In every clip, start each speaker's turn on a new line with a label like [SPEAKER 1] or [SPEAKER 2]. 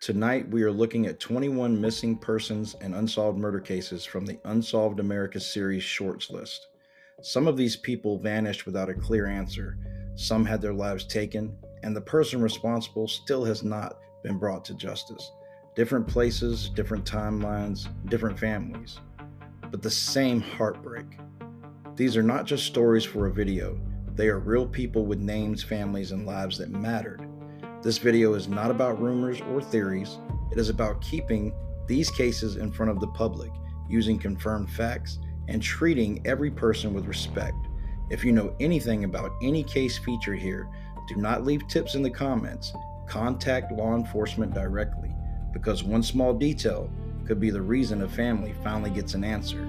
[SPEAKER 1] Tonight, we are looking at 21 missing persons and unsolved murder cases from the Unsolved America Series shorts list. Some of these people vanished without a clear answer, some had their lives taken, and the person responsible still has not been brought to justice. Different places, different timelines, different families, but the same heartbreak. These are not just stories for a video, they are real people with names, families, and lives that mattered. This video is not about rumors or theories. It is about keeping these cases in front of the public, using confirmed facts, and treating every person with respect. If you know anything about any case featured here, do not leave tips in the comments. Contact law enforcement directly, because one small detail could be the reason a family finally gets an answer.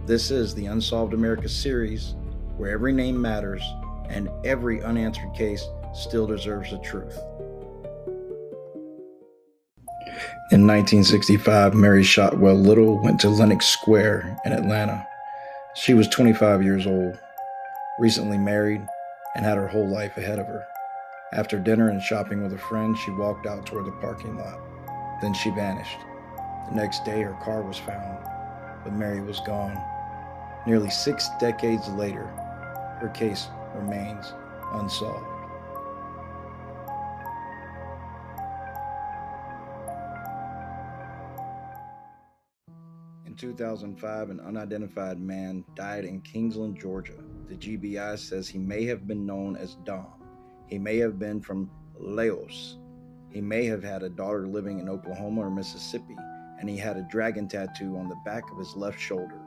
[SPEAKER 1] This is the Unsolved America Series, where every name matters and every unanswered case still deserves the truth. In 1965, Mary Shotwell Little went to Lenox Square in Atlanta. She was 25 years old, recently married, and had her whole life ahead of her. After dinner and shopping with a friend, she walked out toward the parking lot. Then she vanished. The next day, her car was found, but Mary was gone. Nearly 6 decades later, her case remains unsolved. In 2005, an unidentified man died in Kingsland, Georgia. The GBI says he may have been known as Dom. He may have been from Laos. He may have had a daughter living in Oklahoma or Mississippi, and he had a dragon tattoo on the back of his left shoulder.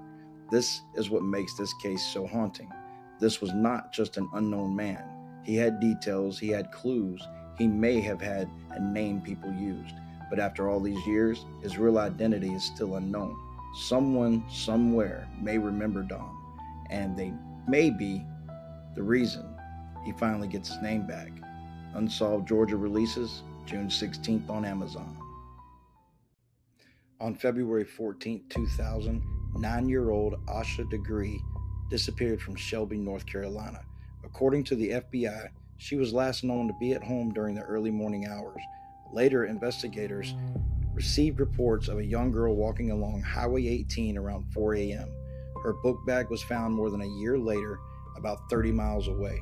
[SPEAKER 1] This is what makes this case so haunting. This was not just an unknown man. He had details, he had clues, he may have had a name people used. But after all these years, his real identity is still unknown. Someone, somewhere, may remember Dom, and they may be the reason he finally gets his name back. Unsolved Georgia releases June 16th on Amazon. On February 14, 2000, 9-year-old Asha Degree disappeared from Shelby, North Carolina. According to the FBI, she was last known to be at home during the early morning hours. Later, investigators received reports of a young girl walking along Highway 18 around 4 a.m. Her book bag was found more than a year later, about 30 miles away.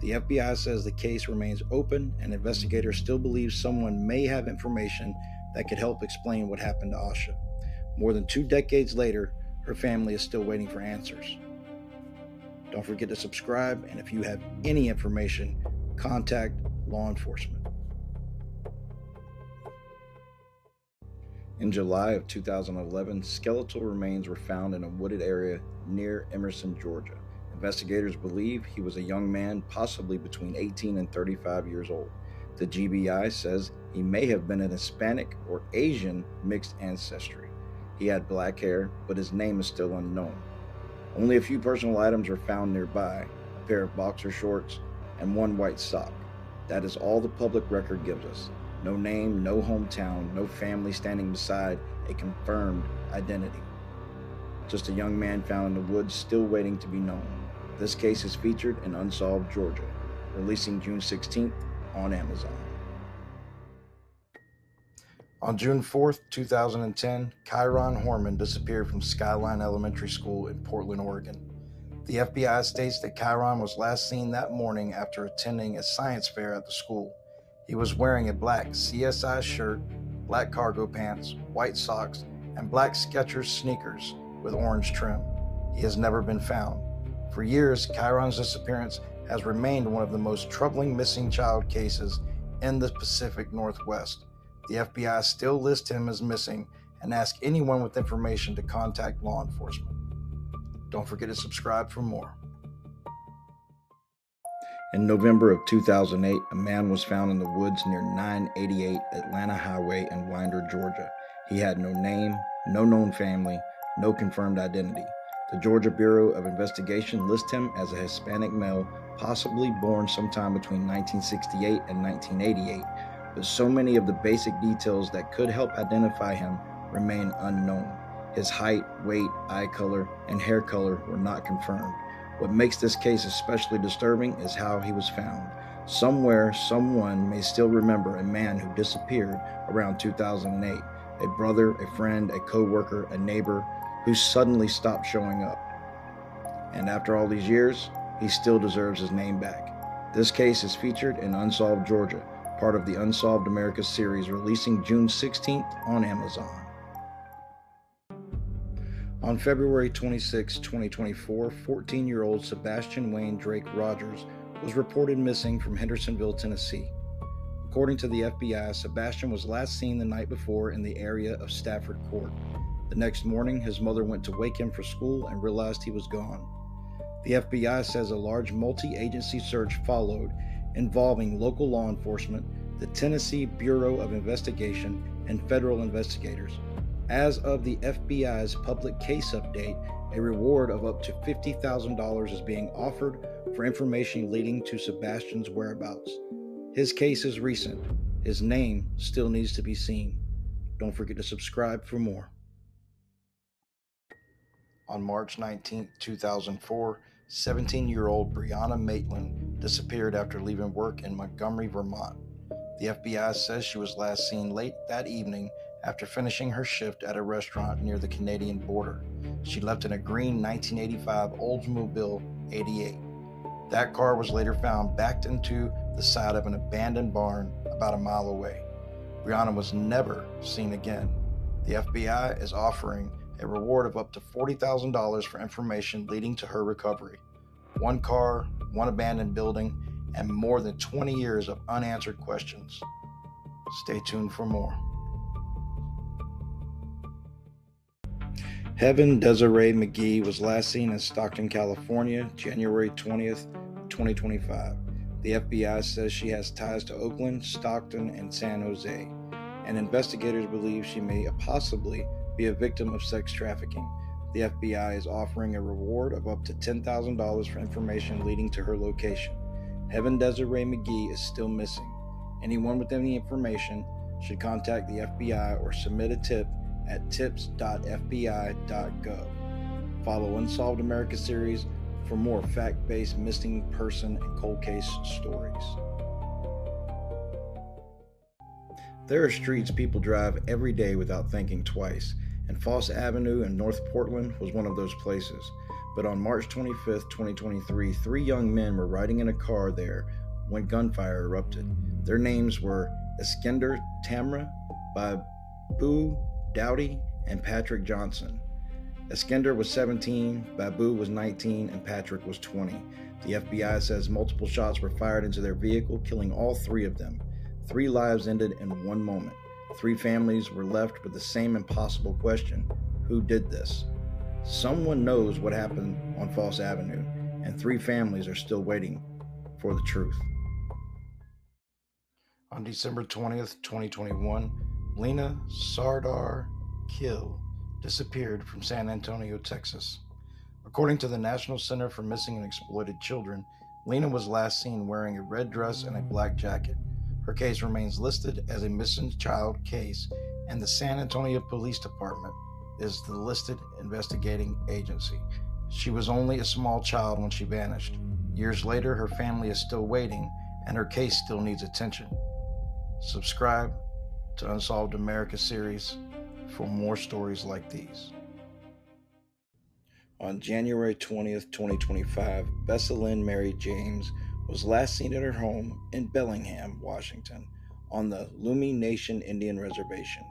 [SPEAKER 1] The FBI says the case remains open, and investigators still believe someone may have information that could help explain what happened to Asha. More than 2 decades later, her family is still waiting for answers. Don't forget to subscribe, and if you have any information, contact law enforcement. In July of 2011, skeletal remains were found in a wooded area near Emerson, Georgia. Investigators believe he was a young man, possibly between 18 and 35 years old. The GBI says he may have been an Hispanic or Asian mixed ancestry. He had black hair, but his name is still unknown. Only a few personal items are found nearby, a pair of boxer shorts and one white sock. That is all the public record gives us. No name, no hometown, no family standing beside a confirmed identity. Just a young man found in the woods still waiting to be known. This case is featured in Unsolved Georgia, releasing June 16th on Amazon. On June 4th, 2010, Kyron Horman disappeared from Skyline Elementary School in Portland, Oregon. The FBI states that Kyron was last seen that morning after attending a science fair at the school. He was wearing a black CSI shirt, black cargo pants, white socks, and black Skechers sneakers with orange trim. He has never been found. For years, Kyron's disappearance has remained one of the most troubling missing child cases in the Pacific Northwest. The FBI still lists him as missing and ask anyone with information to contact law enforcement. Don't forget to subscribe for more. In November of 2008, a man was found in the woods near 988 Atlanta Highway in Winder, Georgia. He had no name, no known family, no confirmed identity. The Georgia Bureau of Investigation lists him as a Hispanic male, possibly born sometime between 1968 and 1988, but so many of the basic details that could help identify him remain unknown. His height, weight, eye color, and hair color were not confirmed. What makes this case especially disturbing is how he was found. Somewhere, someone may still remember a man who disappeared around 2008, a brother, a friend, a co-worker, a neighbor who suddenly stopped showing up. And after all these years, he still deserves his name back. This case is featured in Unsolved Georgia, part of the Unsolved America Series, releasing June 16th on Amazon. On February 26, 2024, 14-year-old Sebastian Wayne Drake Rogers was reported missing from Hendersonville, Tennessee. According to the FBI, Sebastian was last seen the night before in the area of Stafford Court. The next morning, his mother went to wake him for school and realized he was gone. The FBI says a large multi-agency search followed, involving local law enforcement, the Tennessee Bureau of Investigation, and federal investigators. As of the FBI's public case update, a reward of up to $50,000 is being offered for information leading to Sebastian's whereabouts. His case is recent. His name still needs to be seen. Don't forget to subscribe for more. On March 19, 2004, 17-year-old Brianna Maitland disappeared after leaving work in Montgomery, Vermont. The FBI says she was last seen late that evening after finishing her shift at a restaurant near the Canadian border. She left in a green 1985 Oldsmobile 88. That car was later found backed into the side of an abandoned barn about a mile away. Brianna was never seen again. The FBI is offering a reward of up to $40,000 for information leading to her recovery. One car, one abandoned building, and more than 20 years of unanswered questions. Stay tuned for more. Heaven Desiree McGee was last seen in Stockton, California, January 20th, 2025. The FBI says she has ties to Oakland, Stockton, and San Jose, and investigators believe she may possibly be a victim of sex trafficking. The FBI is offering a reward of up to $10,000 for information leading to her location. Heaven Desiree McGee is still missing. Anyone with any information should contact the FBI or submit a tip at tips.fbi.gov. Follow Unsolved America Series for more fact-based missing person and cold case stories. There are streets people drive every day without thinking twice, and Foss Avenue in North Portland was one of those places. But on March 25th, 2023, 3 young men were riding in a car there when gunfire erupted. Their names were Iskender Tamra, Babu Dowdy, and Patrick Johnson. Iskender was 17, Babu was 19, and Patrick was 20. The FBI says multiple shots were fired into their vehicle, killing all 3 of them. 3 lives ended in one moment. 3 families were left with the same impossible question: who did this? Someone knows what happened on Foss Avenue, and 3 families are still waiting for the truth. On December 20th, 2021, Lena Sardar Kill disappeared from San Antonio, Texas. According to the National Center for Missing and Exploited Children, Lena was last seen wearing a red dress and a black jacket. Her case remains listed as a missing child case, and the San Antonio Police Department is the listed investigating agency. She was only a small child when she vanished. Years later, her family is still waiting, and her case still needs attention. Subscribe to Unsolved America Series for more stories like these. On January 20th, 2025, Bessalyn Mary James was last seen at her home in Bellingham, Washington, on the Lummi Nation Indian Reservation.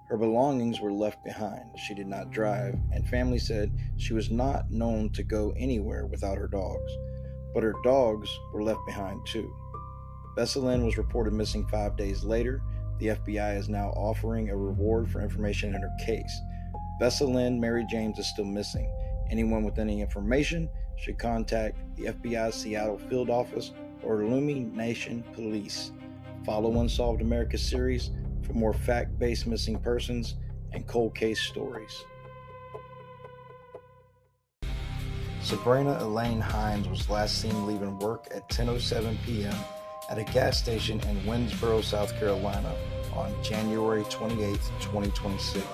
[SPEAKER 1] Her belongings were left behind. She did not drive, and family said she was not known to go anywhere without her dogs. But her dogs were left behind too. Bessalyn was reported missing 5 days later. The FBI is now offering a reward for information in her case. Bessalyn Mary James is still missing. Anyone with any information should contact the FBI's Seattle field office or Lummi Nation Police. Follow Unsolved America Series for more fact-based missing persons and cold case stories. Sabrina Elaine Hines was last seen leaving work at 10:07 p.m. at a gas station in Winnsboro, South Carolina on January 28, 2026.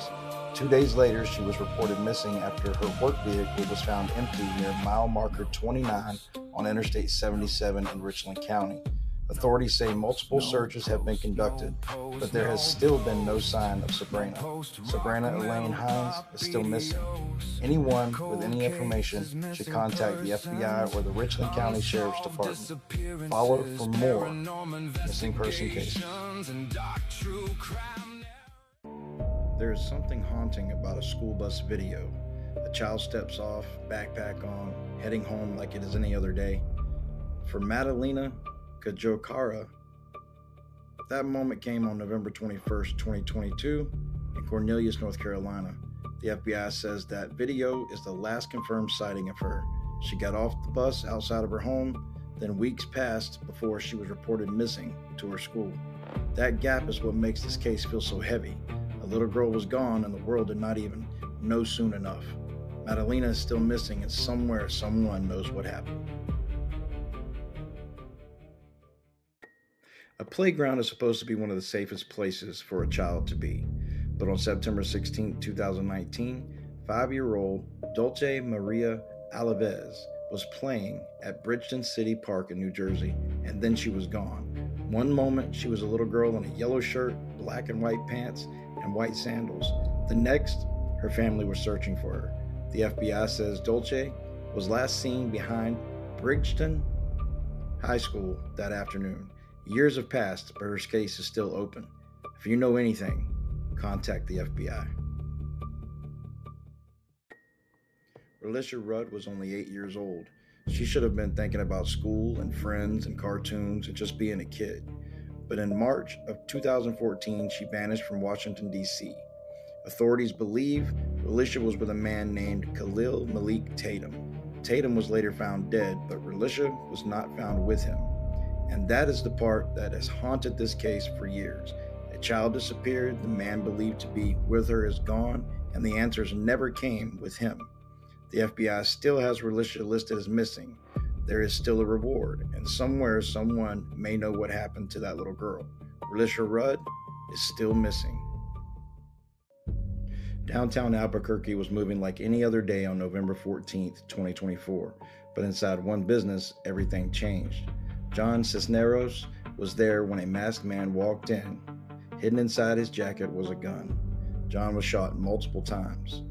[SPEAKER 1] 2 days later, she was reported missing after her work vehicle was found empty near mile marker 29 on Interstate 77 in Richland County. Authorities say multiple searches have been conducted, but there has still been no sign of Sabrina. Sabrina Elaine Hines is still missing. Anyone with any information should contact the FBI or the Richland County Sheriff's Department. Follow for more missing person cases. There is something haunting about a school bus video. A child steps off, backpack on, heading home like it is any other day. For Madalena Kajokara, that moment came on November 21st, 2022 in Cornelius, North Carolina. The FBI says that video is the last confirmed sighting of her. She got off the bus outside of her home, then weeks passed before she was reported missing to her school. That gap is what makes this case feel so heavy. A little girl was gone and the world did not even know soon enough. Madalena is still missing, and somewhere someone knows what happened. A playground is supposed to be one of the safest places for a child to be. But on September 16, 2019, 5-year-old Dulce Maria Alaves was playing at Bridgeton City Park in New Jersey, and then she was gone. One moment, she was a little girl in a yellow shirt, black and white pants, and white sandals. The next, her family was searching for her. The FBI says Dulce was last seen behind Bridgeton High School that afternoon. Years have passed, but her case is still open. If you know anything, contact the FBI. Relisha Rudd was only 8 years old. She should have been thinking about school and friends and cartoons and just being a kid. But in March of 2014, she vanished from Washington, D.C. Authorities believe Relisha was with a man named Khalil Malik Tatum. Tatum was later found dead, but Relisha was not found with him. And that is the part that has haunted this case for years. A child disappeared, the man believed to be with her is gone, and the answers never came with him. The FBI still has Relisha listed as missing. There is still a reward, and somewhere someone may know what happened to that little girl. Relisha Rudd is still missing. Downtown Albuquerque was moving like any other day on November 14th, 2024, but inside one business, everything changed. John Cisneros was there when a masked man walked in. Hidden inside his jacket was a gun. John was shot multiple times.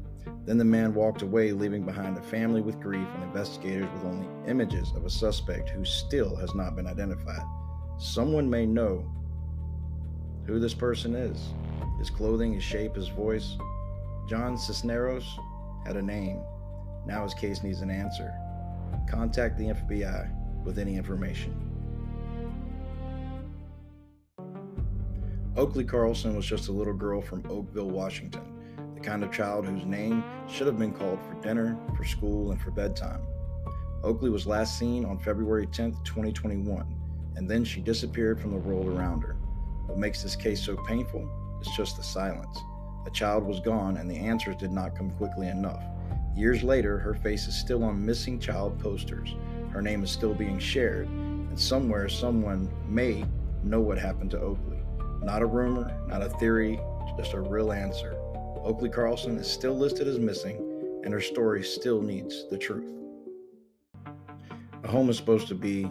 [SPEAKER 1] Then the man walked away, leaving behind a family with grief and investigators with only images of a suspect who still has not been identified. Someone may know who this person is. His clothing, his shape, his voice. John Cisneros had a name. Now his case needs an answer. Contact the FBI with any information. Oakley Carlson was just a little girl from Oakville, Washington, the kind of child whose name should have been called for dinner, for school, and for bedtime. Oakley was last seen on February 10th, 2021, and then she disappeared from the world around her. What makes this case so painful is just the silence. A child was gone, and the answers did not come quickly enough. Years later, her face is still on missing child posters. Her name is still being shared, and somewhere someone may know what happened to Oakley. Not a rumor, not a theory, just a real answer. Oakley Carlson is still listed as missing, and her story still needs the truth. A home is supposed to be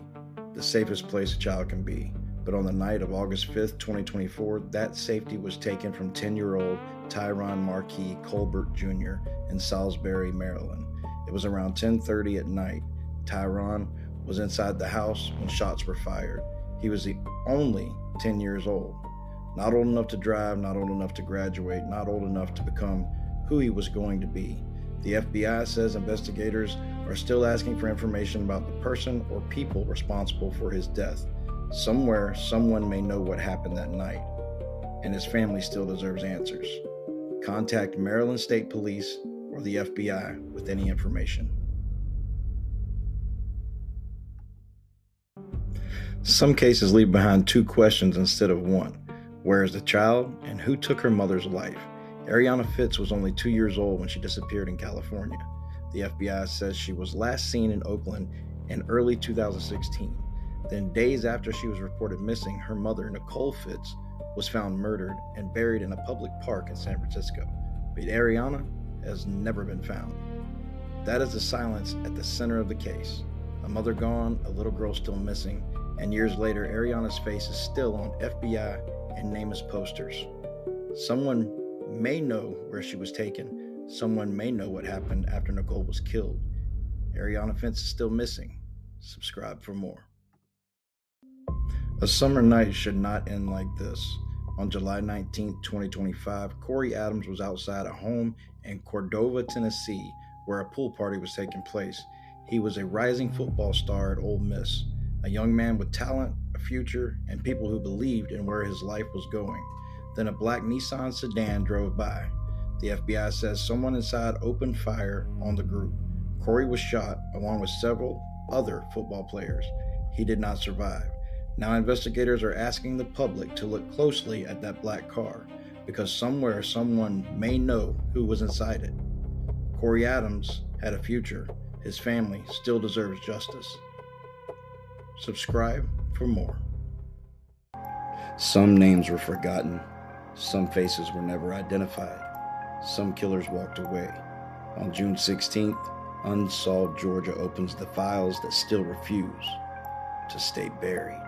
[SPEAKER 1] the safest place a child can be, but on the night of August 5th, 2024, that safety was taken from 10-year-old Tyron Marquis Colbert Jr. in Salisbury, Maryland. It was around 10:30 at night. Tyron was inside the house when shots were fired. He was the only 10 years old. Not old enough to drive, not old enough to graduate, not old enough to become who he was going to be. The FBI says investigators are still asking for information about the person or people responsible for his death. Somewhere, someone may know what happened that night, and his family still deserves answers. Contact Maryland State Police or the FBI with any information. Some cases leave behind two questions instead of one. Where is the child, and who took her mother's life? Ariana Fitz was only 2 years old when she disappeared in California. The FBI says she was last seen in Oakland in early 2016. Then days after she was reported missing, her mother, Nicole Fitz, was found murdered and buried in a public park in San Francisco. But Ariana has never been found. That is the silence at the center of the case. A mother gone, a little girl still missing, and years later, Ariana's face is still on FBI and NamUs posters. Someone may know where she was taken. Someone may know what happened after Nicole was killed. Ariana Fence is still missing. Subscribe for more. A summer night should not end like this. On July 19, 2025, Corey Adams was outside a home in Cordova, Tennessee, where a pool party was taking place. He was a rising football star at Ole Miss, a young man with talent, a future, and people who believed in where his life was going. Then a black Nissan sedan drove by. The FBI says someone inside opened fire on the group. Corey was shot, along with several other football players. He did not survive. Now investigators are asking the public to look closely at that black car, because somewhere someone may know who was inside it. Corey Adams had a future. His family still deserves justice. Subscribe for more. Some names were forgotten. Some faces were never identified. Some killers walked away. On June 16th, Unsolved Georgia opens the files that still refuse to stay buried.